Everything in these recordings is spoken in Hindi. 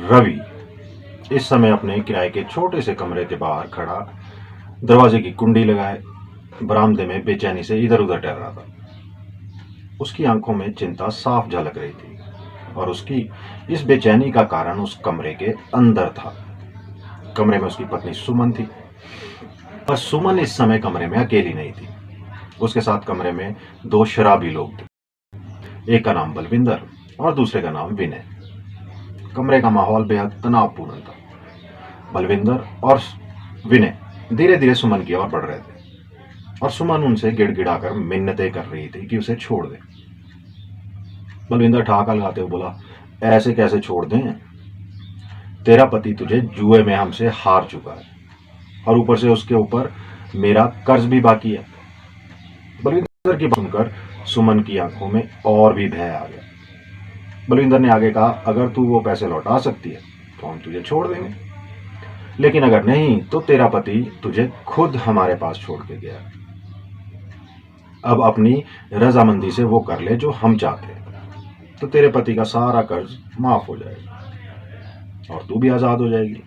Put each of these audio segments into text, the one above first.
रवि इस समय अपने किराए के छोटे से कमरे के बाहर खड़ा, दरवाजे की कुंडी लगाए बरामदे में बेचैनी से इधर उधर टहल रहा था। उसकी आंखों में चिंता साफ झलक रही थी और उसकी इस बेचैनी का कारण उस कमरे के अंदर था। कमरे में उसकी पत्नी सुमन थी, पर सुमन इस समय कमरे में अकेली नहीं थी। उसके साथ कमरे में दो शराबी लोग थे। एक का नाम बलविंदर और दूसरे का नाम विनय। कमरे का माहौल बेहद तनावपूर्ण था। बलविंदर और विनय धीरे धीरे सुमन की ओर बढ़ रहे थे और सुमन उनसे गिड़गिड़ाकर मिन्नतें कर रही थी कि उसे छोड़ दे। बलविंदर ठहाका लगाते हुए बोला, ऐसे कैसे छोड़ दें? तेरा पति तुझे जुए में हमसे हार चुका है और ऊपर से उसके ऊपर मेरा कर्ज भी बाकी है। बलविंदर की बात सुनकर सुमन की आंखों में और भी भय आ गया। बलविंदर ने आगे कहा, अगर तू वो पैसे लौटा सकती है तो हम तुझे छोड़ देंगे, लेकिन अगर नहीं तो तेरा पति तुझे खुद हमारे पास छोड़ के गया। अब अपनी रजामंदी से वो कर ले जो हम चाहते हैं, तो तेरे पति का सारा कर्ज माफ हो जाएगा और तू भी आजाद हो जाएगी।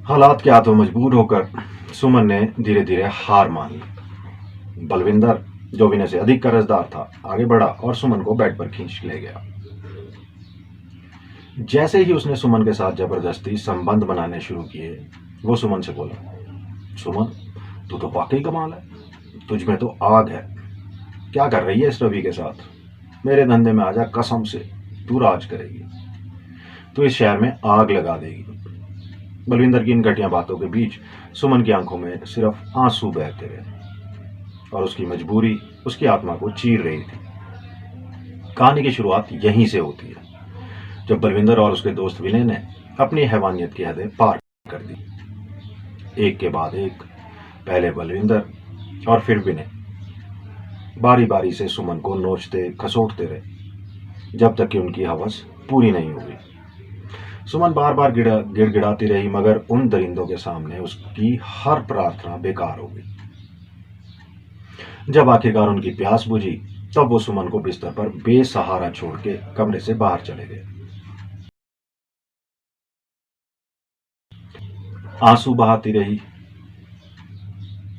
हालात के हाथों मजबूर होकर सुमन ने धीरे धीरे हार मान ली। बलविंदर, जो विनय से अधिक कर्जदार था, आगे बढ़ा और सुमन को बेड पर खींच ले गया। जैसे ही उसने सुमन के साथ जबरदस्ती संबंध बनाने शुरू किए, वो सुमन से बोला, सुमन, तू तो वाकई कमाल है, तुझ में तो आग है। क्या कर रही है इस रवि के साथ? मेरे धंधे में आजा, कसम से तू राज करेगी, तू इस शहर में आग लगा देगी। बलविंदर की इन घटिया बातों के बीच सुमन की आंखों में सिर्फ आंसू बहते रहे और उसकी मजबूरी उसकी आत्मा को चीर रही थी। कहानी की शुरुआत यहीं से होती है, जब बलविंदर और उसके दोस्त विनय ने अपनी हैवानियत की हदें पार कर दी। एक के बाद एक, पहले बलविंदर और फिर विनय बारी बारी से सुमन को नोचते खसोटते रहे, जब तक कि उनकी हवस पूरी नहीं हुई। सुमन बार बार गिड़गिड़ाती रही, मगर उन दरिंदों के सामने उसकी हर प्रार्थना बेकार हो गई। जब आखिरकार उनकी प्यास बुझी, तब वो सुमन को बिस्तर पर बेसहारा छोड़ के कमरे से बाहर चले गए। आंसू बहाती रही।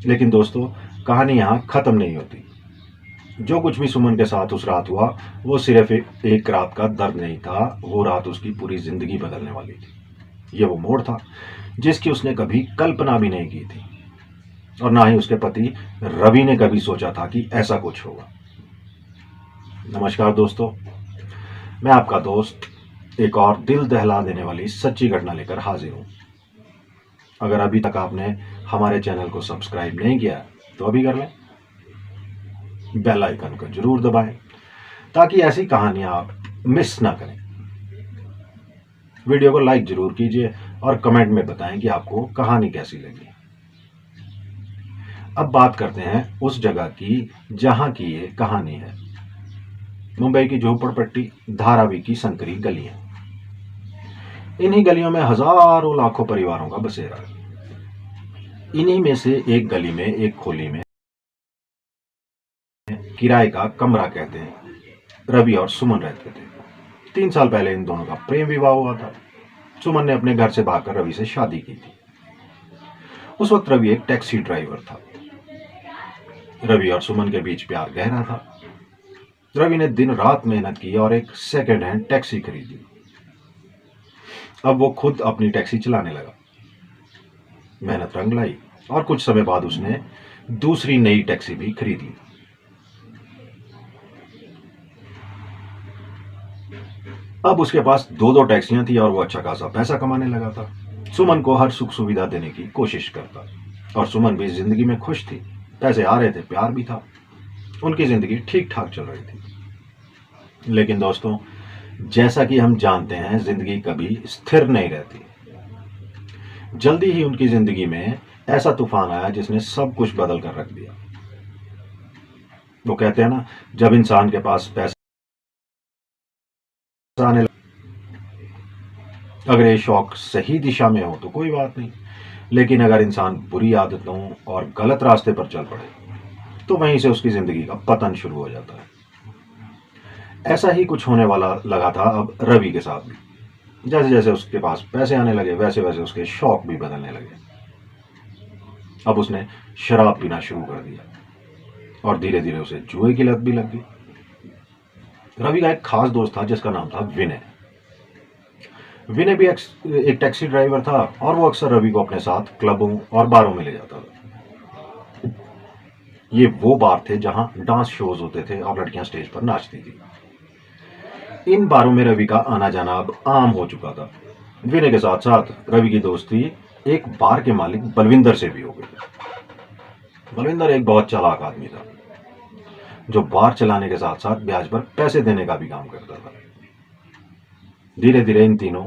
लेकिन दोस्तों, कहानी यहां खत्म नहीं होती। जो कुछ भी सुमन के साथ उस रात हुआ, वो सिर्फ एक रात का दर्द नहीं था, वो रात उसकी पूरी जिंदगी बदलने वाली थी। ये वो मोड़ था जिसकी उसने कभी कल्पना भी नहीं की थी और ना ही उसके पति रवि ने कभी सोचा था कि ऐसा कुछ होगा। नमस्कार दोस्तों, मैं आपका दोस्त एक और दिल दहला देने वाली सच्ची घटना लेकर हाजिर हूं। अगर अभी तक आपने हमारे चैनल को सब्सक्राइब नहीं किया तो अभी कर लें, बेल आइकन को जरूर दबाएं ताकि ऐसी कहानियां आप मिस ना करें। वीडियो को लाइक जरूर कीजिए और कमेंट में बताएं कि आपको कहानी कैसी लगी। अब बात करते हैं उस जगह की जहां की ये कहानी है। मुंबई की झोपड़पट्टी धारावी की संकरी गलियां। इन्हीं गलियों में हजारों लाखों परिवारों का बसेरा है। इन्हीं में से एक गली में एक खोली में किराए का कमरा कहते हैं रवि और सुमन रहते थे। 3 साल पहले इन दोनों का प्रेम विवाह हुआ था। सुमन ने अपने घर से भागकर रवि से शादी की थी। उस वक्त रवि एक टैक्सी ड्राइवर था। रवि और सुमन के बीच प्यार गहरा था। रवि ने दिन रात मेहनत की और एक सेकेंड हैंड टैक्सी खरीदी। अब वो खुद अपनी टैक्सी चलाने लगा। मेहनत रंग लाई और कुछ समय बाद उसने दूसरी नई टैक्सी भी खरीद ली। अब उसके पास दो टैक्सियां थी और वो अच्छा खासा पैसा कमाने लगा था। सुमन को हर सुख सुविधा देने की कोशिश करता और सुमन भी जिंदगी में खुश थी। पैसे आ रहे थे, प्यार भी था, उनकी जिंदगी ठीक ठाक चल रही थी। लेकिन दोस्तों, जैसा कि हम जानते हैं, जिंदगी कभी स्थिर नहीं रहती। जल्दी ही उनकी जिंदगी में ऐसा तूफान आया जिसने सब कुछ बदल कर रख दिया। वो कहते हैं ना, जब इंसान के पास पैसा आने लगा अगर ये शौक सही दिशा में हो तो कोई बात नहीं, लेकिन अगर इंसान बुरी आदतों और गलत रास्ते पर चल पड़े तो वहीं से उसकी जिंदगी का पतन शुरू हो जाता है। ऐसा ही कुछ होने वाला लगा था अब रवि के साथ भी। जैसे जैसे उसके पास पैसे आने लगे वैसे वैसे उसके शौक भी बदलने लगे। अब उसने शराब पीना शुरू कर दिया और धीरे धीरे उसे जुए की लत भी लग गई। रवि का एक खास दोस्त था जिसका नाम था विनय। विनय भी एक टैक्सी ड्राइवर था और वो अक्सर रवि को अपने साथ क्लबों और बारों में ले जाता था। ये वो बार थे जहां डांस शोज होते थे और लड़कियां स्टेज पर नाचती थी। इन बारों में रवि का आना जाना अब आम हो चुका था। विनय के साथ साथ रवि की दोस्ती एक बार के मालिक बलविंदर से भी हो गई। बलविंदर एक बहुत चालाक आदमी था जो बार चलाने के साथ साथ ब्याज पर पैसे देने का भी काम करता था। धीरे धीरे इन तीनों,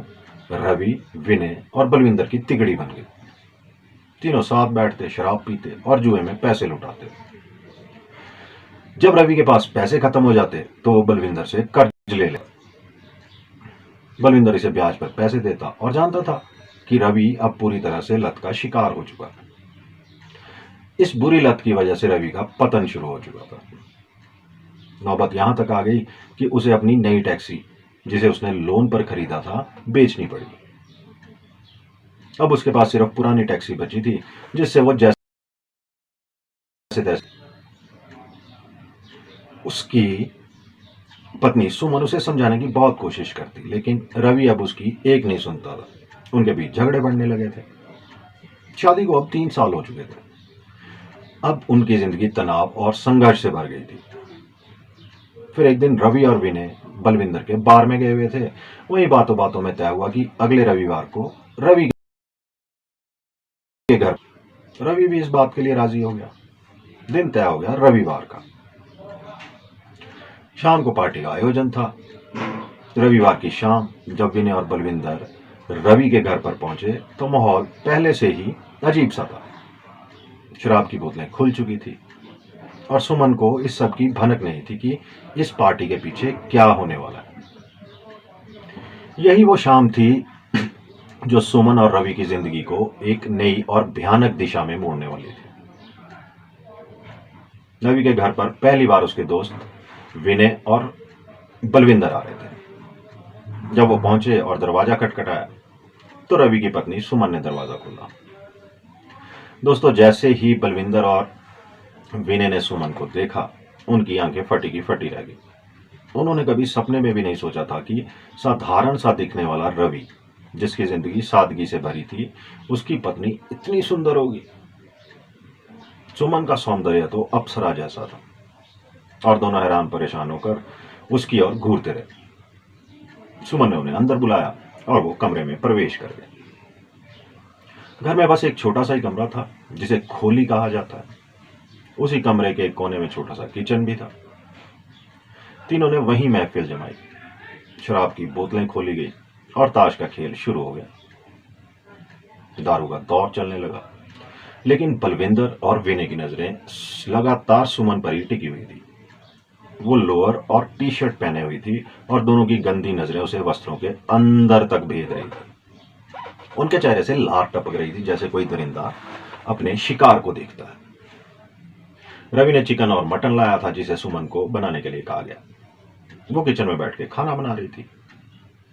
रवि, विनय और बलविंदर की तिगड़ी बन गई। तीनों साथ बैठते, शराब पीते और जुए में पैसे लुटाते। जब रवि के पास पैसे खत्म हो जाते तो वो बलविंदर से कर्ज ले ले। बलविंदर इसे ब्याज पर पैसे देता और जानता था कि रवि अब पूरी तरह से लत का शिकार हो चुका है। इस बुरी लत की वजह से रवि का पतन शुरू हो चुका था। नौबत यहां तक आ गई कि उसे अपनी नई टैक्सी, जिसे उसने लोन पर खरीदा था, बेचनी पड़ी। अब उसके पास सिर्फ पुरानी टैक्सी बची थी जिससे वो जैसे तैसे। उसकी पत्नी सुमन उसे समझाने की बहुत कोशिश करती, लेकिन रवि अब उसकी एक नहीं सुनता था। उनके बीच झगड़े बढ़ने लगे थे। शादी को अब 3 साल हो चुके थे। अब उनकी जिंदगी तनाव और संघर्ष से भर गई थी। फिर एक दिन रवि और विनय बलविंदर के बार में गए हुए थे। वही बातों बातों में तय हुआ कि अगले रविवार को रवि के घर। रवि भी इस बात के लिए राजी हो गया। दिन तय हो गया रविवार का। शाम को पार्टी का आयोजन था। रविवार की शाम जब विनय और बलविंदर रवि के घर पर पहुंचे तो माहौल पहले से ही अजीब सा था। शराब की बोतलें खुल चुकी थी और सुमन को इस सब की भनक नहीं थी कि इस पार्टी के पीछे क्या होने वाला है। यही वो शाम थी जो सुमन और रवि की जिंदगी को एक नई और भयानक दिशा में मोड़ने वाली थी। रवि के घर पर पहली बार उसके दोस्त विनय और बलविंदर आ रहे थे। जब वो पहुंचे और दरवाजा खटखटाया तो रवि की पत्नी सुमन ने दरवाजा खोला। दोस्तों, जैसे ही बलविंदर और विनय ने सुमन को देखा, उनकी आंखें फटी की फटी रह गई। उन्होंने कभी सपने में भी नहीं सोचा था कि साधारण सा दिखने वाला रवि, जिसकी जिंदगी सादगी से भरी थी, उसकी पत्नी इतनी सुंदर होगी। सुमन का सौंदर्य तो अप्सरा जैसा था और दोनों हैरान परेशान होकर उसकी ओर घूरते रहे। सुमन ने उन्हें अंदर बुलाया और वो कमरे में प्रवेश कर गए। घर में बस एक छोटा सा ही कमरा था जिसे खोली कहा जाता है। उसी कमरे के एक कोने में छोटा सा किचन भी था। तीनों ने वहीं महफिल जमाई। शराब की बोतलें खोली गई और ताश का खेल शुरू हो गया। दारू का दौर चलने लगा, लेकिन बलविंदर और विनय की नजरें लगातार सुमन पर ही टिकी हुई थी। वो लोअर और टी शर्ट पहने हुई थी और दोनों की गंदी नजरें उसे वस्त्रों के अंदर तक भेद रही थी। उनके चेहरे से लार टपक रही थी जैसे कोई दरिंदा अपने शिकार को देखता है। रवि ने चिकन और मटन लाया था जिसे सुमन को बनाने के लिए कहा गया। वो किचन में बैठ के खाना बना रही थी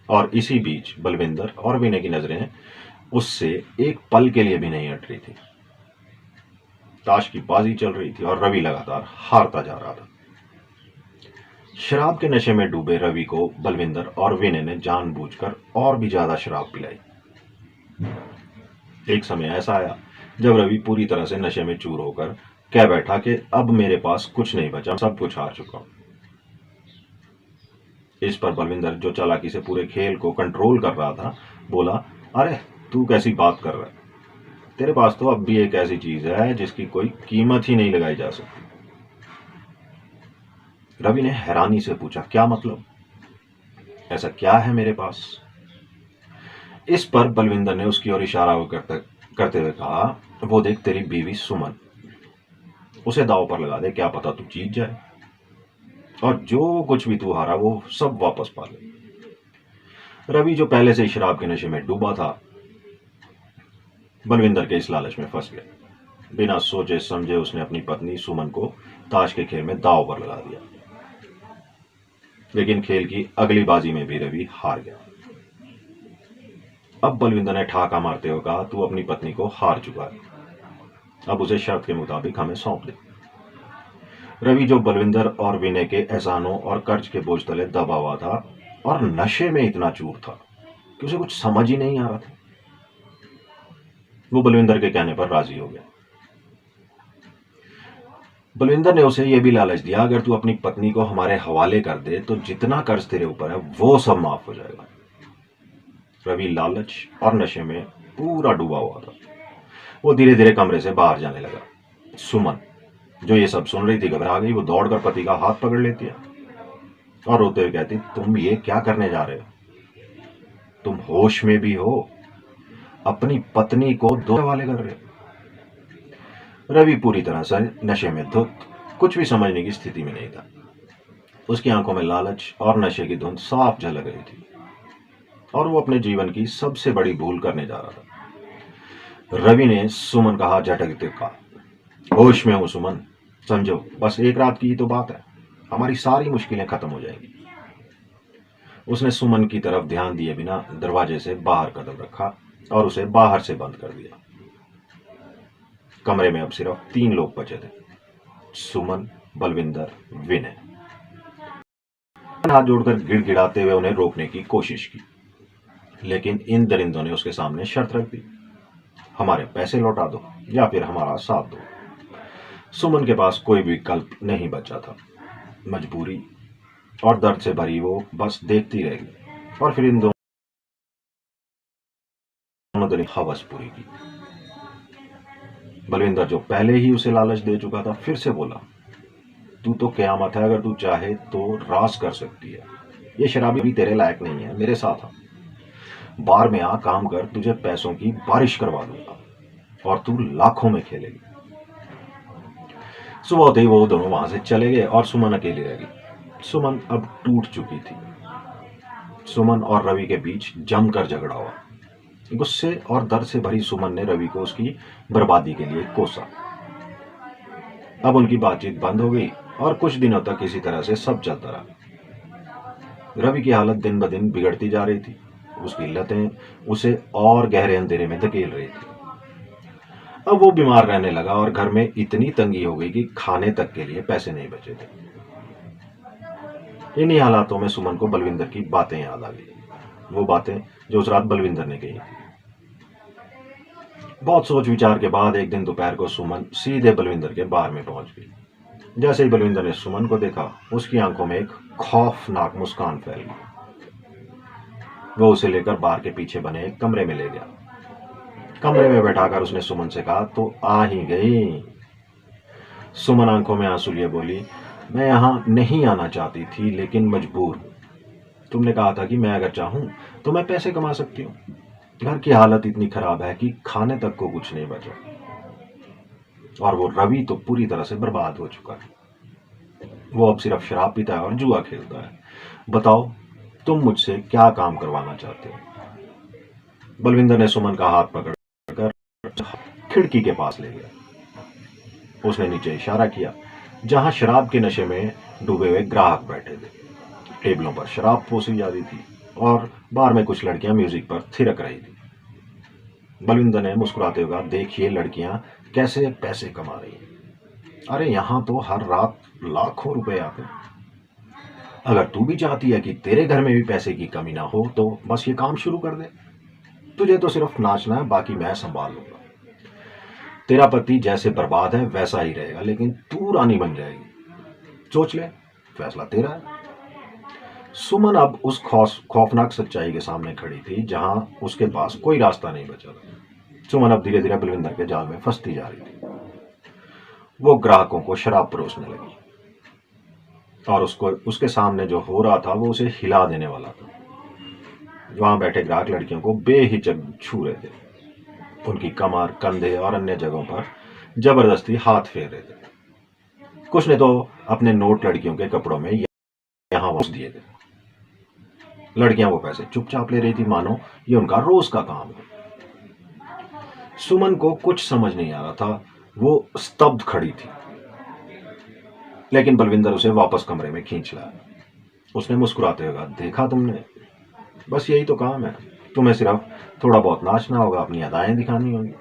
और इसी बीच बलविंदर और विनय की नजरें उससे एक पल के लिए भी नहीं हट रही थी। ताश की बाजी चल रही थी और रवि लगातार हारता जा रहा था। शराब के नशे में डूबे रवि को बलविंदर और विनय ने जानबूझकर और भी ज्यादा शराब पिलाई। एक समय ऐसा आया जब रवि पूरी तरह से नशे में चूर होकर कह बैठा कि अब मेरे पास कुछ नहीं बचा, सब कुछ हार चुका हूं। इस पर बलविंदर, जो चालाकी से पूरे खेल को कंट्रोल कर रहा था, बोला, अरे तू कैसी बात कर रहा है? तेरे पास तो अब भी एक ऐसी चीज है जिसकी कोई कीमत ही नहीं लगाई जा सकती। रवि ने हैरानी से पूछा, क्या मतलब? ऐसा क्या है मेरे पास? इस पर बलविंदर ने उसकी ओर इशारा करते हुए कहा, वो देख तेरी बीवी सुमन, उसे दांव पर लगा दे, क्या पता तू जीत जाए और जो कुछ भी तू हारा वो सब वापस पा ले। रवि, जो पहले से ही शराब के नशे में डूबा था, बलविंदर के इस लालच में फंस गया। बिना सोचे समझे उसने अपनी पत्नी सुमन को ताश के खेल में दांव पर लगा दिया। लेकिन खेल की अगली बाजी में भी रवि हार गया। अब बलविंदर ने ठाका मारते हुए कहा, तू अपनी पत्नी को हार चुका है, अब उसे शर्त के मुताबिक हमें सौंप दे। रवि, जो बलविंदर और विनय के एहसानों और कर्ज के बोझ तले दबा हुआ था और नशे में इतना चूर था कि उसे कुछ समझ ही नहीं आ रहा था, वो बलविंदर के कहने पर राजी हो गया। बलविंदर ने उसे यह भी लालच दिया, अगर तू अपनी पत्नी को हमारे हवाले कर दे तो जितना कर्ज तेरे ऊपर है वो सब माफ हो जाएगा। रवि लालच और नशे में पूरा डूबा हुआ था। वो धीरे धीरे कमरे से बाहर जाने लगा। सुमन, जो ये सब सुन रही थी, घबरा गई। वो दौड़कर पति का हाथ पकड़ लेती है और रोते हुए कहती, तुम ये क्या करने जा रहे हो? तुम होश में भी हो? अपनी पत्नी को दो हवाले कर रहे हो? रवि पूरी तरह से नशे में धुत, कुछ भी समझने की स्थिति में नहीं था। उसकी आंखों में लालच और नशे की धुंध साफ झलक रही थी और वो अपने जीवन की सबसे बड़ी भूल करने जा रहा था। रवि ने सुमन का हाथ झटकते कहा, होश में हूं सुमन, समझो बस एक रात की ही तो बात है, हमारी सारी मुश्किलें खत्म हो जाएंगी। उसने सुमन की तरफ ध्यान दिए बिना दरवाजे से बाहर कदम रखा और उसे बाहर से बंद कर दिया। कमरे में अब सिर्फ 3 लोग बचे थे, सुमन, बलविंदर, विनय। हाथ जोड़कर गिड़गिड़ाते हुए उन्हें रोकने की कोशिश की, लेकिन इन दरिंदों ने उसके सामने शर्त रख दी, हमारे पैसे लौटा दो या फिर हमारा साथ दो। सुमन के पास कोई विकल्प नहीं बचा था। मजबूरी और दर्द से भरी वो बस देखती रह गई और फिर इन दोनों ने हवस पूरी की। बलविंदर, जो पहले ही उसे लालच दे चुका था, फिर से बोला, तू तो क़यामत है, अगर तू चाहे तो रास कर सकती है। ये शराबी भी तेरे लायक नहीं है, मेरे साथ आ, बार में आ, काम कर, तुझे पैसों की बारिश करवा दूंगा और तू लाखों में खेलेगी। सुबह होते ही वो दोनों वहां से चले गए और सुमन अकेली रह गई। सुमन अब टूट चुकी थी। सुमन और रवि के बीच जमकर झगड़ा हुआ। गुस्से और दर्द से भरी सुमन ने रवि को उसकी बर्बादी के लिए कोसा। अब उनकी बातचीत बंद हो गई और कुछ दिनों तक इसी तरह से सब चलता रहा। रवि की हालत दिन ब दिन बिगड़ती जा रही थी। उसकी लतें उसे और गहरे अंधेरे में धकेल रही थी। अब वो बीमार रहने लगा और घर में इतनी तंगी हो गई कि खाने तक के लिए पैसे नहीं बचे थे। इन्हीं हालातों में सुमन को बलविंदर की बातें याद आ गई, वो बातें जो उस रात बलविंदर ने कही थी। बहुत सोच विचार के बाद एक दिन दोपहर को सुमन सीधे बलविंदर के बार में पहुंच गई। जैसे ही बलविंदर ने सुमन को देखा, उसकी आंखों में एक खौफनाक मुस्कान फैल गई। वो उसे लेकर बार के पीछे बने एक कमरे में ले गया। कमरे में बैठाकर उसने सुमन से कहा, तो आ ही गई। सुमन आंखों में आंसू लिए बोली, मैं यहां नहीं आना चाहती थी, लेकिन मजबूर हूं। तुमने कहा था कि मैं अगर चाहूं तो मैं पैसे कमा सकती हूँ। घर की हालत इतनी खराब है कि खाने तक को कुछ नहीं बचा और वो रवि तो पूरी तरह से बर्बाद हो चुका है। वो अब सिर्फ शराब पीता है और जुआ खेलता है। बताओ, तुम मुझसे क्या काम करवाना चाहते हो? बलविंदर ने सुमन का हाथ पकड़कर खिड़की के पास ले गया। उसने नीचे इशारा किया, जहां शराब के नशे में डूबे हुए ग्राहक बैठे थे। टेबलों पर शराब पोसी जा रही थी और बार में कुछ लड़कियां म्यूजिक पर थिरक रही थी। बलविंदर ने मुस्कुराते हुए कहा, देखिए लड़कियां कैसे पैसे कमा रही हैं। अरे यहां तो हर रात लाखों रुपए आते हैं। अगर तू भी चाहती है कि तेरे घर में भी पैसे की कमी ना हो तो बस ये काम शुरू कर दे। तुझे तो सिर्फ नाचना है, बाकी मैं संभाल लूंगा। तेरा पति जैसे बर्बाद है वैसा ही रहेगा, लेकिन तू रानी बन जाएगी। सोच ले, फैसला तेरा है। सुमन अब उस खौफनाक सच्चाई के सामने खड़ी थी जहां उसके पास कोई रास्ता नहीं बचा था। सुमन अब धीरे धीरे बलविंदर के जाल में फंसती जा रही थी। वो ग्राहकों को शराब परोसने लगी और उसके सामने जो हो रहा था वो उसे हिला देने वाला था। वहां बैठे ग्राहक लड़कियों को बेहिचक छू रहे थे। उनकी कमर, कंधे और अन्य जगहों पर जबरदस्ती हाथ फेर रहे थे। कुछ ने तो अपने नोट लड़कियों के कपड़ों में यहां घुस दिए थे। लड़कियां वो पैसे चुपचाप ले रही थी, मानो ये उनका रोज का काम है। सुमन को कुछ समझ नहीं आ रहा था, वो स्तब्ध खड़ी थी। लेकिन बलविंदर उसे वापस कमरे में खींच लाया। उसने मुस्कुराते हुए कहा, देखा तुमने, बस यही तो काम है। तुम्हें सिर्फ थोड़ा बहुत नाचना होगा, अपनी अदाएं दिखानी होंगी,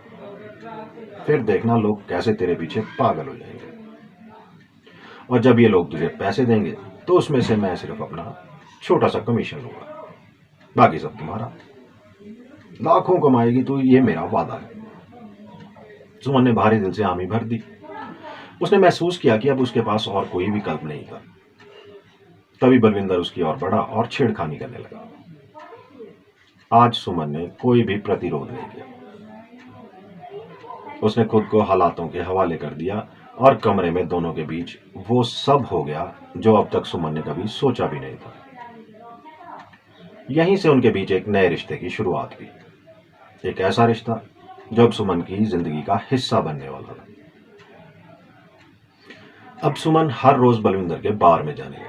फिर देखना लोग कैसे तेरे पीछे पागल हो जाएंगे। और जब ये लोग तुझे पैसे देंगे तो उसमें से मैं सिर्फ अपना छोटा सा कमीशन लूंगा, बाकी सब तुम्हारा। लाखों कमाएगी तो ये मेरा वादा है। सुमन ने भारी दिल से हामी भर दी। उसने महसूस किया कि अब उसके पास और कोई विकल्प नहीं था। तभी बलविंदर उसकी ओर बढ़ा और छेड़खानी करने लगा। आज सुमन ने कोई भी प्रतिरोध नहीं किया। उसने खुद को हालातों के हवाले कर दिया और कमरे में दोनों के बीच वो सब हो गया जो अब तक सुमन ने कभी सोचा भी नहीं था। यहीं से उनके बीच एक नए रिश्ते की शुरुआत हुई, एक ऐसा रिश्ता जो अब सुमन की जिंदगी का हिस्सा बनने वाला था। अब सुमन हर रोज बलविंदर के बार में जाने लगी,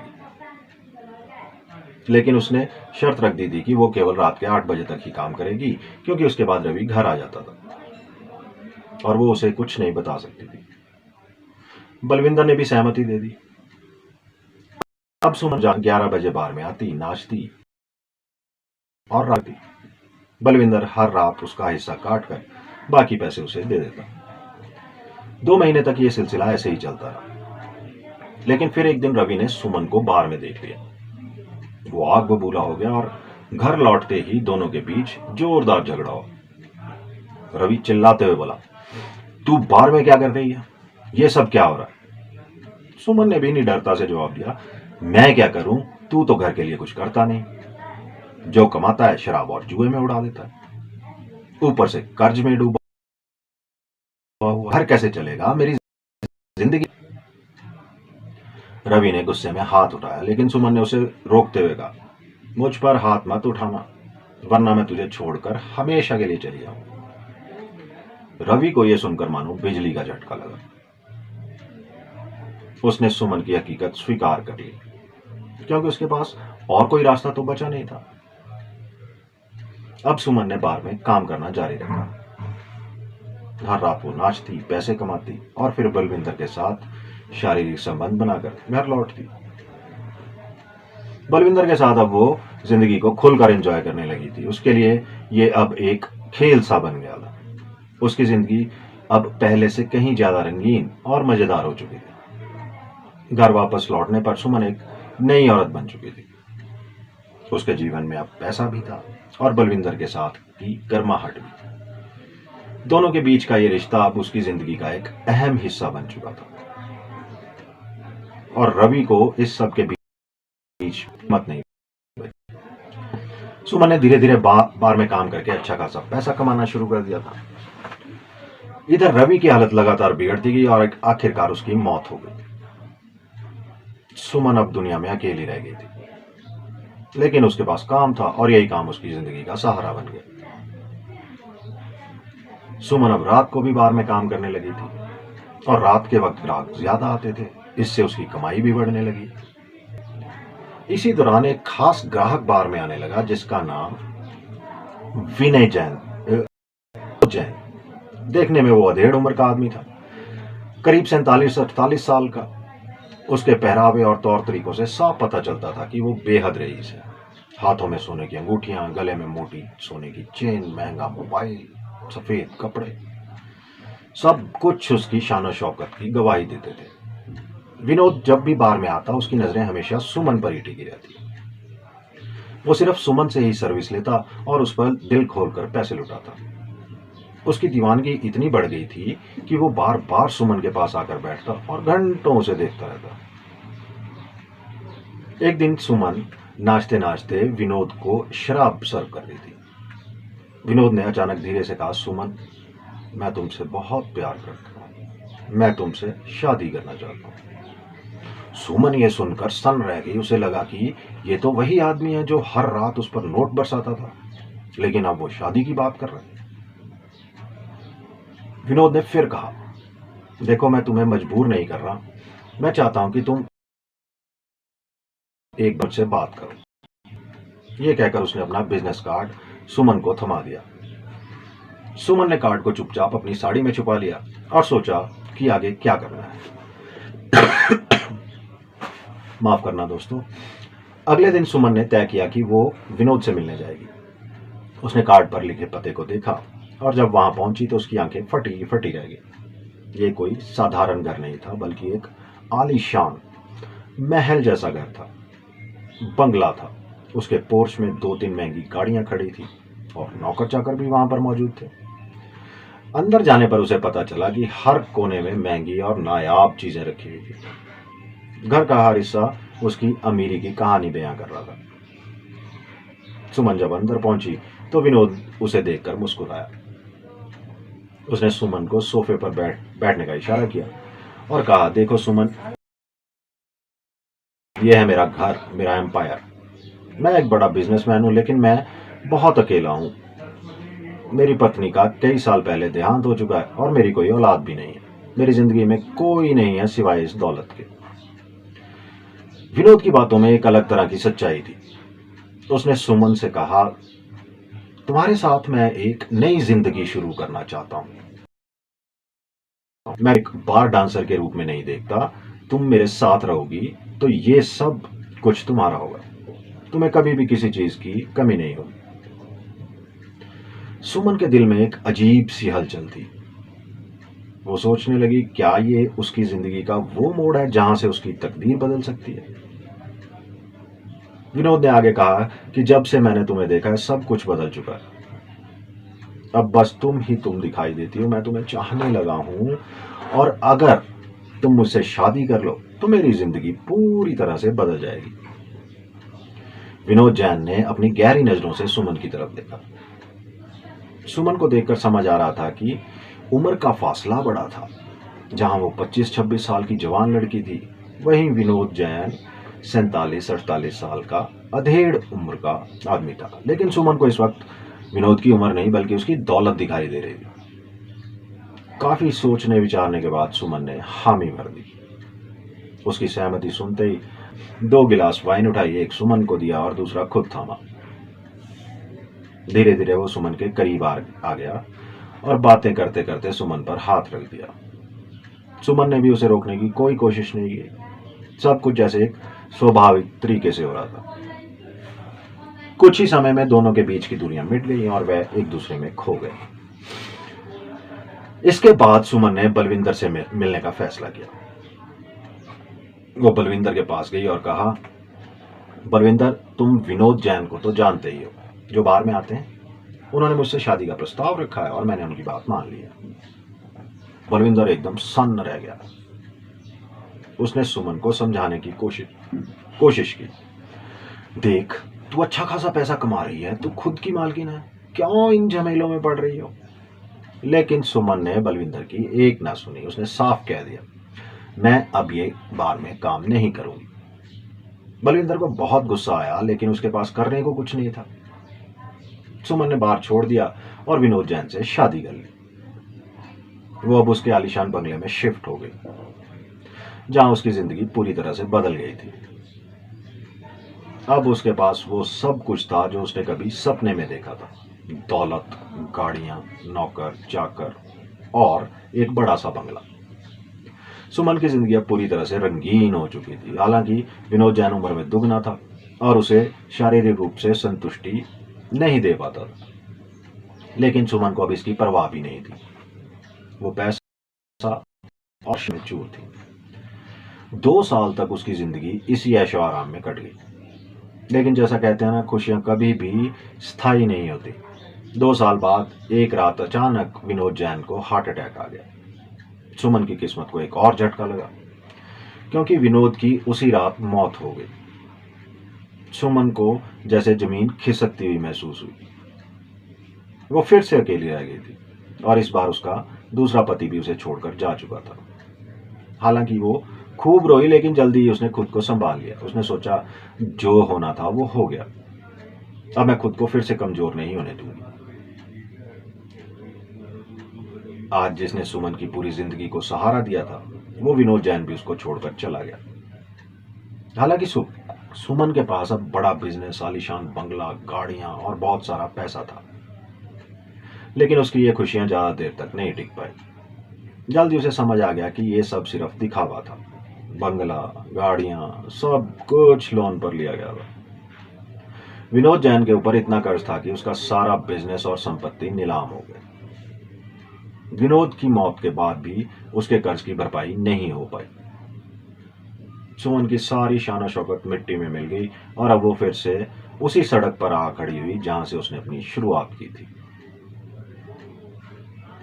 लेकिन उसने शर्त रख दी थी कि वो केवल रात के 8 बजे तक ही काम करेगी, क्योंकि उसके बाद रवि घर आ जाता था और वो उसे कुछ नहीं बता सकती थी। बलविंदर ने भी सहमति दे दी। अब सुमन 11 बजे बार में आती, नाचती और राती। बलविंदर हर रात उसका हिस्सा काट कर बाकी पैसे उसे दे देता। 2 महीने तक ये सिलसिला ऐसे ही चलता रहा। लेकिन फिर एक दिन रवि ने सुमन को बार में देख लिया। वो आग बबूला हो गया और घर लौटते ही दोनों के बीच जोरदार झगड़ा हो। रवि चिल्लाते हुए बोला, तू बार में क्या कर रही है? ये सब क्या हो रहा है? सुमन ने भी निडरता से जवाब दिया, मैं क्या करूं, तू तो घर के लिए कुछ करता नहीं, जो कमाता है शराब और जुए में उड़ा देता है, ऊपर से कर्ज में डूबा हुआ, घर कैसे चलेगा मेरी जिंदगी। रवि ने गुस्से में हाथ उठाया, लेकिन सुमन ने उसे रोकते हुए कहा, मुझ पर हाथ मत उठाना, वरना मैं तुझे छोड़कर हमेशा के लिए चली जाऊं। रवि को यह सुनकर मानो बिजली का झटका लगा। उसने सुमन की हकीकत स्वीकार कर ली, क्योंकि उसके पास और कोई रास्ता तो बचा नहीं था। अब सुमन ने बार में काम करना जारी रखा। हर रात वो नाचती, पैसे कमाती और फिर बलविंदर के साथ शारीरिक संबंध बनाकर घर लौटती। बलविंदर के साथ अब वो जिंदगी को खुलकर एंजॉय करने लगी थी। उसके लिए ये अब एक खेल सा बन गया था। उसकी जिंदगी अब पहले से कहीं ज्यादा रंगीन और मजेदार हो चुकी थी। घर वापस लौटने पर सुमन एक नई औरत बन चुकी थी। उसके जीवन में अब पैसा भी था और बलविंदर के साथ की गर्माहट भी। दोनों के बीच का ये रिश्ता अब उसकी जिंदगी का एक अहम हिस्सा बन चुका था और रवि को इस सब के बीच मत नहीं। सुमन ने धीरे धीरे बार में काम करके अच्छा खासा पैसा कमाना शुरू कर दिया था। इधर रवि की हालत लगातार बिगड़ती गई और आखिरकार उसकी मौत हो गई। सुमन अब दुनिया में अकेली रह गई थी, लेकिन उसके पास काम था और यही काम उसकी जिंदगी का सहारा बन गया। सुमन अब रात को भी बार में काम करने लगी थी और रात के वक्त ग्राहक ज्यादा आते थे, इससे उसकी कमाई भी बढ़ने लगी। इसी दौरान एक खास ग्राहक बार में आने लगा, जिसका नाम विनय जैन। देखने में वो अधेड़ उम्र का आदमी था, करीब 47-48 साल का। उसके पहरावे और तौर तरीकों से साफ पता चलता था कि वो बेहद रईस है। हाथों में सोने की अंगूठियां, गले में मोटी सोने की चेन, महंगा मोबाइल, सफेद कपड़े, सब कुछ उसकी शान शौकत की गवाही देते थे। विनोद जब भी बार में आता, उसकी नजरें हमेशा सुमन पर ही टिकी रहती। वो सिर्फ सुमन से ही सर्विस लेता और उस पर दिल खोलकर पैसे लुटाता। उसकी दीवानगी इतनी बढ़ गई थी कि वो बार बार सुमन के पास आकर बैठता और घंटों उसे देखता रहता। एक दिन सुमन नाचते नाचते विनोद को शराब सर्व कर रही थी। विनोद ने अचानक धीरे से कहा, सुमन, मैं तुमसे बहुत प्यार करता हूं, मैं तुमसे शादी करना चाहता हूं। सुमन ये सुनकर सन रह गई। उसे लगा कि ये तो वही आदमी है जो हर रात उस पर नोट बरसाता था, लेकिन अब वो शादी की बात कर रहा है। विनोद ने फिर कहा, देखो, मैं तुम्हें मजबूर नहीं कर रहा, मैं चाहता हूं कि तुम एक बार से बात करो। ये कहकर उसने अपना बिजनेस कार्ड सुमन को थमा दिया। सुमन ने कार्ड को चुपचाप अपनी साड़ी में छुपा लिया और सोचा कि आगे क्या करना है। माफ करना दोस्तों। अगले दिन सुमन ने तय किया कि वो विनोद से मिलने जाएगी। उसने कार्ड पर लिखे पते को देखा और जब वहां पहुंची तो उसकी आंखें फटी फटी रह गई। ये कोई साधारण घर नहीं था, बल्कि एक आलीशान महल जैसा घर था, बंगला था। उसके पोर्च में 2-3 महंगी गाड़ियां खड़ी थी और नौकर चाकर भी वहां पर मौजूद थे। अंदर जाने पर उसे पता चला कि हर कोने में महंगी और नायाब चीजें रखी हुई थी। घर का हर हिस्सा उसकी अमीरी की कहानी बयां कर रहा था। सुमन जब अंदर पहुंची तो विनोद उसे देखकर मुस्कुराया। उसने सुमन को सोफे पर बैठने का इशारा किया और कहा, देखो सुमन, यह है मेरा घर, मेरा एम्पायर। मैं एक बड़ा बिजनेसमैन हूं, लेकिन मैं बहुत अकेला हूं। मेरी पत्नी का कई साल पहले देहांत हो चुका है और मेरी कोई औलाद भी नहीं है। मेरी जिंदगी में कोई नहीं है सिवाय इस दौलत के। विनोद की बातों में एक अलग तरह की सच्चाई थी। उसने सुमन से कहा, तुम्हारे साथ मैं एक नई जिंदगी शुरू करना चाहता हूं। मैं एक बार डांसर के रूप में नहीं देखता। तुम मेरे साथ रहोगी तो ये सब कुछ तुम्हारा होगा। तुम्हें कभी भी किसी चीज की कमी नहीं होगी। सुमन के दिल में एक अजीब सी हलचल थी। वो सोचने लगी, क्या ये उसकी जिंदगी का वो मोड़ है जहां से उसकी तकदीर बदल सकती है। विनोद ने आगे कहा कि जब से मैंने तुम्हें देखा है सब कुछ बदल चुका है। अब बस तुम ही तुम दिखाई देती हो। मैं तुम्हें चाहने लगा हूं और अगर तुम मुझसे शादी कर लो तो मेरी जिंदगी पूरी तरह से बदल जाएगी। विनोद जैन ने अपनी गहरी नजरों से सुमन की तरफ देखा। सुमन को देखकर समझ आ रहा था कि उम्र का फासला बड़ा था। जहां वो 25-26 साल की जवान लड़की थी, वहीं विनोद जैन 47-48 साल का अधेड़ उम्र का आदमी था। लेकिन सुमन को इस वक्त विनोद की उम्र नहीं बल्कि उसकी दौलत दिखाई दे रही थी। काफी सोचने विचारने के बाद सुमन ने हामी भर दी। उसकी सहमति सुनते ही 2 गिलास वाइन उठाई, एक सुमन को दिया और दूसरा खुद थामा। धीरे धीरे वो सुमन के करीब आ गया और बातें करते करते सुमन पर हाथ रख दिया। सुमन ने भी उसे रोकने की कोई कोशिश नहीं की। सब कुछ जैसे एक स्वाभाविक तरीके से हो रहा था। कुछ ही समय में दोनों के बीच की दूरियां मिट गई और वह एक दूसरे में खो गए। इसके बाद सुमन ने बलविंदर से मिलने का फैसला किया। वो बलविंदर के पास गई और कहा, बलविंदर, तुम विनोद जैन को तो जानते ही हो, जो बार में आते हैं। उन्होंने मुझसे शादी का प्रस्ताव रखा है और मैंने उनकी बात मान ली है। बलविंदर एकदम सन्न रह गया। उसने सुमन को समझाने की कोशिश की। देख, तू अच्छा खासा पैसा कमा रही है, तू खुद की मालकिन है, क्यों इन झमेलों में पड़ रही हो। लेकिन सुमन ने बलविंदर की एक ना सुनी। उसने साफ कह दिया, मैं अब ये बार में काम नहीं करूंगी। बलविंदर को बहुत गुस्सा आया, लेकिन उसके पास करने को कुछ नहीं था। सुमन ने बार छोड़ दिया और विनोद जैन से शादी कर ली। वो अब उसके आलीशान बंगले में शिफ्ट हो गई, जहां उसकी जिंदगी पूरी तरह से बदल गई थी। अब उसके पास वो सब कुछ था जो उसने कभी सपने में देखा था। दौलत, गाड़ियां, नौकर चाकर और एक बड़ा सा बंगला। सुमन की जिंदगी अब पूरी तरह से रंगीन हो चुकी थी। हालांकि विनोद जैन उम्र में दुगना था और उसे शारीरिक रूप से संतुष्टि नहीं दे पाता था, लेकिन सुमन को अब इसकी परवाह भी नहीं थी। वो पैसा और में चूर थी। 2 साल तक उसकी जिंदगी इसी ऐशो आराम में कट गई। लेकिन जैसा कहते हैं ना, खुशियां कभी भी स्थायी नहीं होती। 2 साल बाद एक रात अचानक विनोद जैन को हार्ट अटैक आ गया। सुमन की किस्मत को एक और झटका लगा, क्योंकि विनोद की उसी रात मौत हो गई। सुमन को जैसे जमीन खिसकती हुई महसूस हुई। वो फिर से अकेली रह गई थी और इस बार उसका दूसरा पति भी उसे छोड़कर जा चुका था। हालांकि वो खूब रोई, लेकिन जल्दी ही उसने खुद को संभाल लिया। उसने सोचा, जो होना था वो हो गया, अब मैं खुद को फिर से कमजोर नहीं होने दूंगी। आज जिसने सुमन की पूरी जिंदगी को सहारा दिया था, वो विनोद जैन भी उसको छोड़कर चला गया। हालांकि सुमन के पास अब बड़ा बिजनेस, आलीशान बंगला, गाड़ियां और बहुत सारा पैसा था, लेकिन उसकी ये खुशियां ज्यादा देर तक नहीं टिक पाई। जल्दी उसे समझ आ गया कि ये सब सिर्फ दिखावा था। बंगला, गाड़ियां, सब कुछ लोन पर लिया गया था। विनोद जैन के ऊपर इतना कर्ज था कि उसका सारा बिजनेस और संपत्ति नीलाम हो गई। विनोद की मौत के बाद भी उसके कर्ज की भरपाई नहीं हो पाई। सुमन की सारी शान शौकत मिट्टी में मिल गई और अब वो फिर से उसी सड़क पर आ खड़ी हुई जहां से उसने अपनी शुरुआत की थी।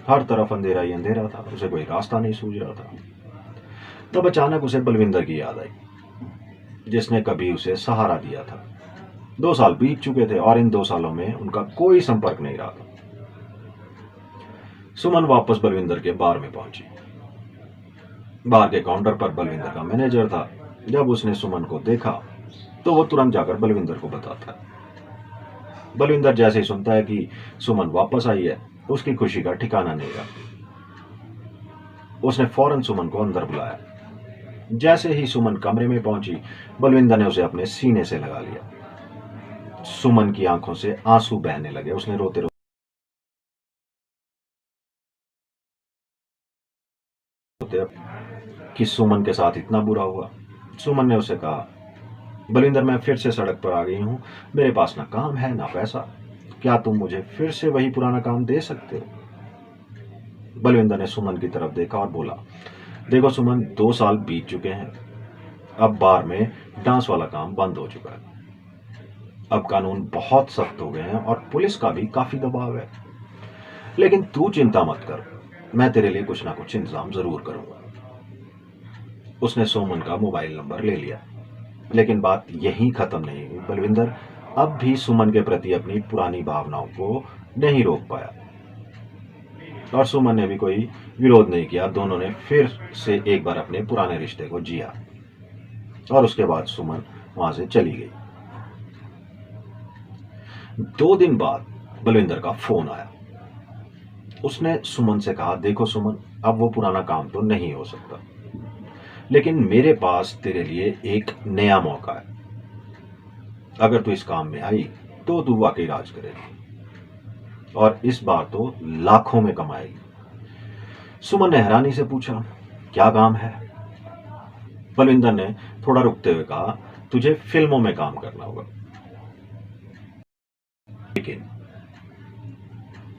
हर तरफ अंधेरा ही अंधेरा था, उसे कोई रास्ता नहीं सूझ रहा था। तब अचानक उसे बलविंदर की याद आई, जिसने कभी उसे सहारा दिया था। 2 साल बीत चुके थे और इन 2 सालों में उनका कोई संपर्क नहीं रहा था। सुमन वापस बलविंदर के बार में पहुंची। बार के काउंटर पर बलविंदर का मैनेजर था। जब उसने सुमन को देखा तो वो तुरंत जाकर बलविंदर को बताता है। बलविंदर जैसे ही सुनता है कि सुमन वापस आई है, उसकी खुशी का ठिकाना नहीं रहा। उसने फौरन सुमन को अंदर बुलाया। जैसे ही सुमन कमरे में पहुंची, बलविंदर ने उसे अपने सीने से लगा लिया। सुमन की आंखों से आंसू बहने लगे। उसने रोते रोते कि सुमन के साथ इतना बुरा हुआ। सुमन ने उसे कहा, बलविंदर, मैं फिर से सड़क पर आ गई हूं। मेरे पास ना काम है ना पैसा। क्या तुम मुझे फिर से वही पुराना काम दे सकते हो? बलविंदर ने सुमन की तरफ देखा और बोला, देखो सुमन, 2 साल बीत चुके हैं। अब बार में डांस वाला काम बंद हो चुका है। अब कानून बहुत सख्त हो गए हैं और पुलिस का भी काफी दबाव है। लेकिन तू चिंता मत कर, मैं तेरे लिए कुछ ना कुछ इंतजाम जरूर करूंगा। उसने सुमन का मोबाइल नंबर ले लिया। लेकिन बात यहीं खत्म नहीं हुई। बलविंदर अब भी सुमन के प्रति अपनी पुरानी भावनाओं को नहीं रोक पाया और सुमन ने भी कोई विरोध नहीं किया। दोनों ने फिर से एक बार अपने पुराने रिश्ते को जिया और उसके बाद सुमन वहां से चली गई। 2 दिन बाद बलविंदर का फोन आया। उसने सुमन से कहा, देखो सुमन, अब वो पुराना काम तो नहीं हो सकता, लेकिन मेरे पास तेरे लिए एक नया मौका है। अगर तू इस काम में आई तो तू वाकई राज करेगी और इस बार तो लाखों में कमाएगी। सुमन ने हैरानी से पूछा, क्या काम है? बलविंदर ने थोड़ा रुकते हुए कहा, तुझे फिल्मों में काम करना होगा, लेकिन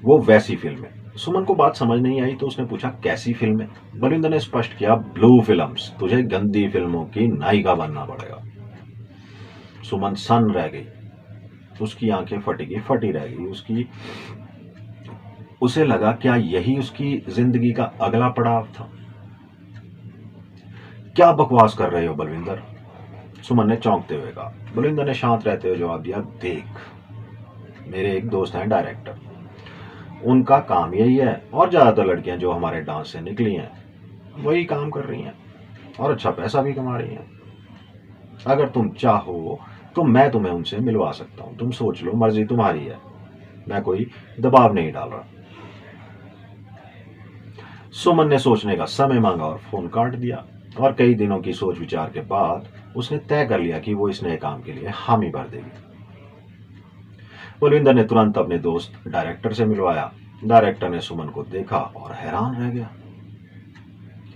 वो वैसी फिल्म है। सुमन को बात समझ नहीं आई तो उसने पूछा, कैसी फिल्म है? बलविंदर ने स्पष्ट किया, ब्लू फिल्म्स। तुझे गंदी फिल्मों की नायिका बनना पड़ेगा। सुमन सन्न रह गई। उसकी आंखें फटी रह गई। उसे लगा, क्या यही उसकी जिंदगी का अगला पड़ाव था? क्या बकवास कर रहे हो बलविंदर? सुमन ने चौंकते हुए कहा। बलविंदर ने शांत रहते हुए जवाब दिया, देख, मेरे एक दोस्त हैं डायरेक्टर, उनका काम यही है और ज्यादातर लड़कियां जो हमारे डांस से निकली हैं वही काम कर रही हैं और अच्छा पैसा भी कमा रही हैं। अगर तुम चाहो तो मैं तुम्हें उनसे मिलवा सकता हूं। तुम सोच लो, मर्जी तुम्हारी है, मैं कोई दबाव नहीं डाल रहा। सुमन ने सोचने का समय मांगा और फोन काट दिया और कई दिनों की सोच विचार के बाद उसने तय कर लिया कि वो इस नए काम के लिए हामी भर देगी। बलविंदर ने तुरंत अपने दोस्त डायरेक्टर से मिलवाया। डायरेक्टर ने सुमन को देखा और हैरान रह गया।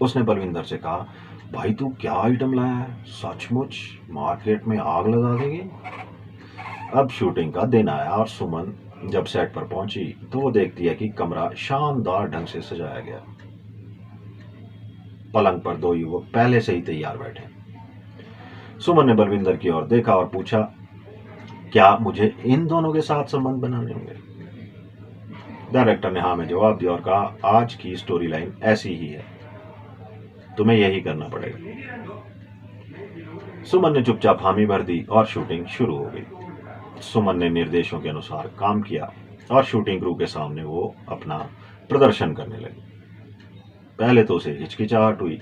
उसने बलविंदर से कहा, भाई तू क्या आइटम लाया है? सचमुच मार्केट में आग लगा देगी। अब शूटिंग का दिन आया और सुमन जब सेट पर पहुंची तो वो देखती है कि कमरा शानदार ढंग से सजाया गया। पलंग पर 2 युवक पहले से ही तैयार बैठे। सुमन ने बलविंदर की ओर देखा और पूछा, क्या मुझे इन दोनों के साथ संबंध बनाने होंगे? डायरेक्टर ने हाँ में जवाब दिया और कहा, आज की स्टोरी लाइन ऐसी ही है, तुम्हें यही करना पड़ेगा। सुमन ने चुपचाप हामी भर दी और शूटिंग शुरू हो गई। सुमन ने निर्देशों के अनुसार काम किया और शूटिंग क्रू के सामने वो अपना प्रदर्शन करने लगी। पहले तो उसे हिचकिचाहट हुई,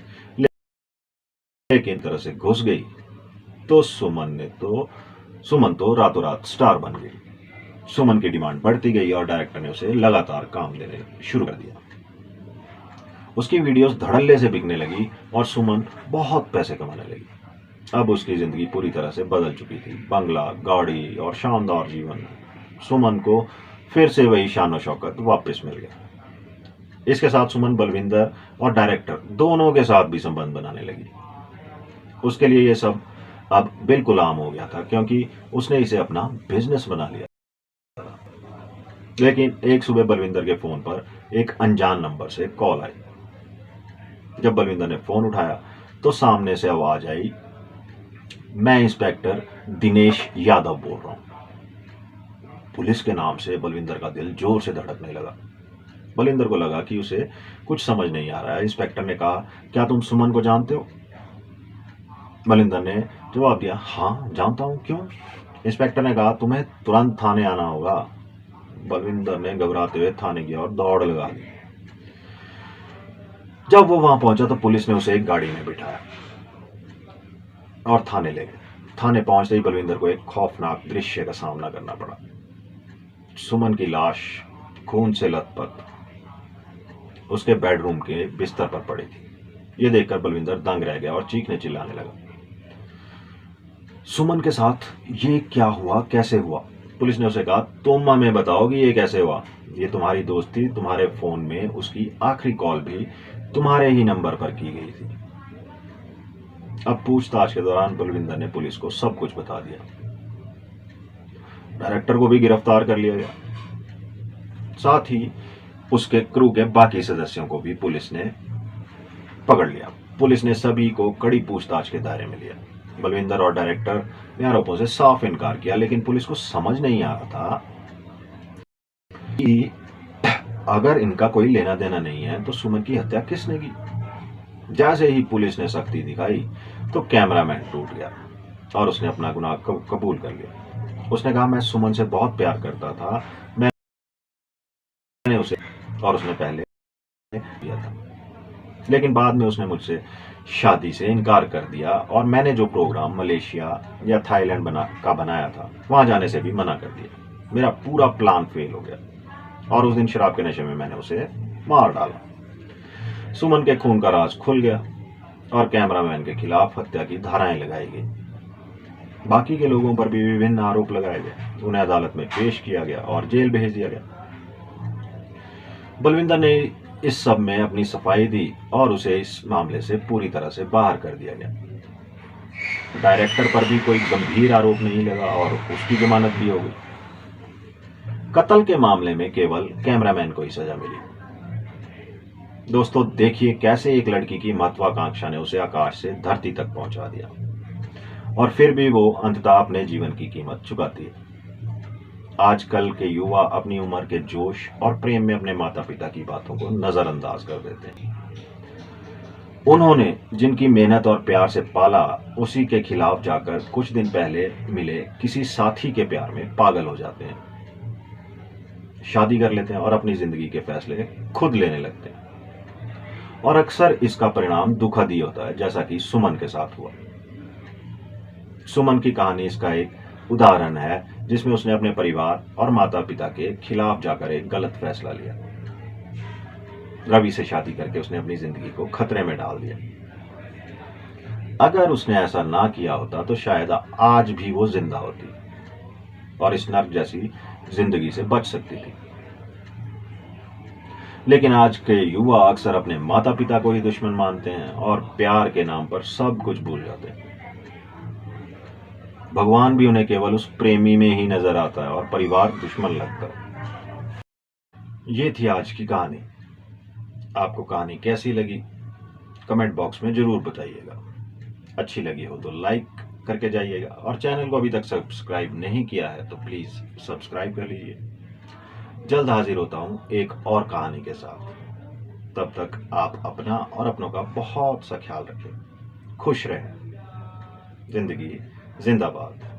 लेकिन तरह से घुस गई तो सुमन तो रातों रात स्टार बन गई। सुमन की डिमांड बढ़ती गई और डायरेक्टर ने उसे लगातार काम देने शुरू कर दिया। उसकी वीडियोस धड़ल्ले से बिकने लगी और सुमन बहुत पैसे कमाने लगी। अब उसकी जिंदगी पूरी तरह से बदल चुकी थी। बंगला, गाड़ी और शानदार जीवन। सुमन को फिर से वही शान शौकत वापस मिल गया। इसके साथ सुमन बलविंदर और डायरेक्टर दोनों के साथ भी संबंध बनाने लगी। उसके लिए ये सब अब बिल्कुल आम हो गया था, क्योंकि उसने इसे अपना बिजनेस बना लिया। लेकिन एक सुबह बलविंदर के फोन पर एक अनजान नंबर से कॉल आई। जब बलविंदर ने फोन उठाया तो सामने से आवाज आई, मैं इंस्पेक्टर दिनेश यादव बोल रहा हूं। पुलिस के नाम से बलविंदर का दिल जोर से धड़कने लगा। बलविंदर को लगा कि उसे कुछ समझ नहीं आ रहा है। इंस्पेक्टर ने कहा, क्या तुम सुमन को जानते हो? बलविंदर ने जवाब दिया, हाँ जानता हूं, क्यों? इंस्पेक्टर ने कहा, तुम्हें तुरंत थाने आना होगा। बलविंदर ने घबराते हुए थाने की ओर दौड़ लगा दी। जब वो वहां पहुंचा तो पुलिस ने उसे एक गाड़ी में बिठाया और थाने ले गए। थाने पहुंचते ही बलविंदर को एक खौफनाक दृश्य का सामना करना पड़ा। सुमन की लाश खून से लथपथ उसके बेडरूम के बिस्तर पर पड़ी थी। यह देखकर बलविंदर दंग रह गया और चीखने चिल्लाने लगा। सुमन के साथ ये क्या हुआ, कैसे हुआ? पुलिस ने उसे कहा, तुम हमें बताओ कि ये कैसे हुआ। ये तुम्हारी दोस्त थी, तुम्हारे फोन में उसकी आखिरी कॉल भी तुम्हारे ही नंबर पर की गई थी। अब पूछताछ के दौरान बलविंदर ने पुलिस को सब कुछ बता दिया। डायरेक्टर को भी गिरफ्तार कर लिया गया। साथ ही उसके क्रू के बाकी सदस्यों को भी पुलिस ने पकड़ लिया। पुलिस ने सभी को कड़ी पूछताछ के दायरे में लिया। बलविंदर और डायरेक्टर ने आरोपों से साफ इनकार किया, लेकिन पुलिस को समझ नहीं आ रहा था कि अगर इनका कोई लेना देना नहीं है तो सुमन की हत्या किसने की। जैसे ही पुलिस ने सख्ती दिखाई तो कैमरामैन टूट गया और उसने अपना गुनाह कबूल कर लिया। उसने कहा, मैं सुमन से बहुत प्यार करता था, मैंने उसे, और उसने पहले किया था, लेकिन बाद में उसने मुझसे शादी से इनकार कर दिया और मैंने जो प्रोग्राम मलेशिया या थाईलैंड बनाया था वहां जाने से भी मना कर दिया। मेरा पूरा प्लान फेल हो गया और उस दिन शराब के नशे में मैंने उसे मार डाला। सुमन के खून का राज खुल गया और कैमरामैन के खिलाफ हत्या की धाराएं लगाई गई। बाकी के लोगों पर भी विभिन्न आरोप लगाए गए। उन्हें अदालत में पेश किया गया और जेल भेज दिया गया। बलविंदर ने इस सब में अपनी सफाई दी और उसे इस मामले से पूरी तरह से बाहर कर दिया गया। डायरेक्टर पर भी कोई गंभीर आरोप नहीं लगा और उसकी जमानत भी हो गई। कत्ल के मामले में केवल कैमरामैन को ही सजा मिली। दोस्तों, देखिए कैसे एक लड़की की महत्वाकांक्षा ने उसे आकाश से धरती तक पहुंचा दिया और फिर भी वो अंततः अपने जीवन की कीमत चुकाती है। आजकल के युवा अपनी उम्र के जोश और प्रेम में अपने माता पिता की बातों को नजरअंदाज कर देते हैं। उन्होंने जिनकी मेहनत और प्यार से पाला, उसी के खिलाफ जाकर कुछ दिन पहले मिले किसी साथी के प्यार में पागल हो जाते हैं, शादी कर लेते हैं और अपनी जिंदगी के फैसले खुद लेने लगते हैं। और अक्सर इसका परिणाम दुखद ही होता है, जैसा कि सुमन के साथ हुआ। सुमन की कहानी इसका एक उदाहरण है, जिसमें उसने अपने परिवार और माता पिता के खिलाफ जाकर एक गलत फैसला लिया। रवि से शादी करके उसने अपनी जिंदगी को खतरे में डाल दिया। अगर उसने ऐसा ना किया होता तो शायद आज भी वो जिंदा होती और इस नर्क जैसी जिंदगी से बच सकती थी। लेकिन आज के युवा अक्सर अपने माता पिता को ही दुश्मन मानते हैं और प्यार के नाम पर सब कुछ भूल जाते हैं। भगवान भी उन्हें केवल उस प्रेमी में ही नजर आता है और परिवार दुश्मन लगता है। ये थी आज की कहानी। आपको कहानी कैसी लगी कमेंट बॉक्स में जरूर बताइएगा। अच्छी लगी हो तो लाइक करके जाइएगा और चैनल को अभी तक सब्सक्राइब नहीं किया है तो प्लीज सब्सक्राइब कर लीजिए। जल्द हाजिर होता हूं एक और कहानी के साथ। तब तक आप अपना और अपनों का बहुत सा ख्याल रखें। खुश रहें। जिंदगी जिंदाबाद।